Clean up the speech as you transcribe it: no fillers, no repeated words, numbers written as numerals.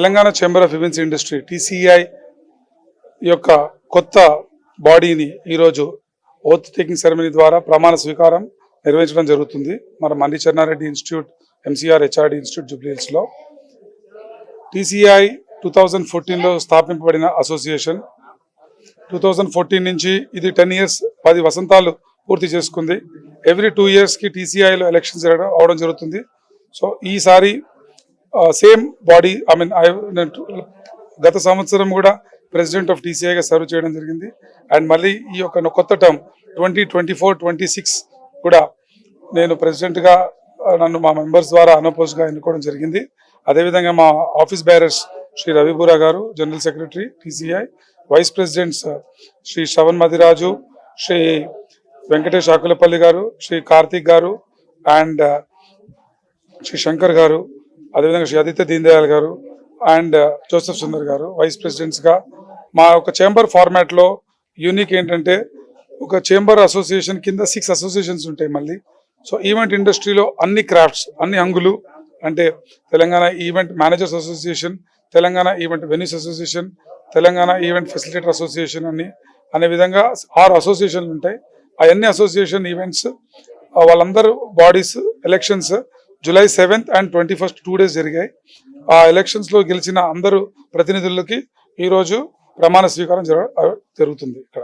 Telangana chamber of events industry TCI యొక్క కొత్త బాడీని ఈరోజు ఓత్ టేకింగ్ సెరమనీ ద్వారా ప్రమాణ స్వీకారం నిర్వహించడం జరుగుతుంది. మన Marri Chenna Reddy institute MCR HRD institute జూబ్లీహిల్స్లో. TCI 2014లో స్థాపింపబడిన అసోసియేషన్. 2014 నుంచి ఇది 10 years 10 వసంతాలు పూర్తి చేసుకుంది. ఎవ్రీ 2 yearsకి TCIలో ఎలక్షన్స్ అవడం జరుగుతుంది. సో ఈసారి సేమ్ బాడీ గత సంవత్సరం కూడా ప్రెసిడెంట్ ఆఫ్ TCIగా సర్వ్ చేయడం జరిగింది. అండ్ మళ్ళీ ఈ యొక్క కొత్త టర్మ్ 2024-26 కూడా నేను ప్రెసిడెంట్గా నన్ను మా మెంబర్స్ ద్వారా అన్అపోజ్గా ఎన్నుకోవడం జరిగింది. అదేవిధంగా మా ఆఫీస్ బేరర్స్ శ్రీ రవిబూరా గారు, general secretary TCI, vice presidents Shri Shravan Madiraju, Shri Venkatesh Akulapalli గారు, శ్రీ కార్తీక్ గారు అండ్ శ్రీ శంకర్ గారు, అదేవిధంగా శ్రీ ఆదిత్య దీన్ దయాల్ గారు అండ్ జోసెఫ్ సుందర్ గారు వైస్ ప్రెసిడెంట్స్గా. మా యొక్క చేంబర్ ఫార్మాట్లో యూనిక్ ఏంటంటే ఒక చేంబర్ అసోసియేషన్ కింద 6 అసోసియేషన్స్ ఉంటాయి మళ్ళీ. సో ఈవెంట్ ఇండస్ట్రీలో అన్ని క్రాఫ్ట్స్, అన్ని హంగులు అంటే Telangana event managers association, Telangana event venues association, Telangana event facilitator association అనే విధంగా 6 అసోసియేషన్లు ఉంటాయి. అవన్నీ అసోసియేషన్ ఈవెంట్స్ వాళ్ళందరూ bodies elections July 7th and 21st 2 days జరిగాయి. ఆ ఎలక్షన్స్లో గెలిచిన అందరూ ప్రతినిధులకి ఈరోజు ప్రమాణ స్వీకారం జరుగుతుంది ఇక్కడ.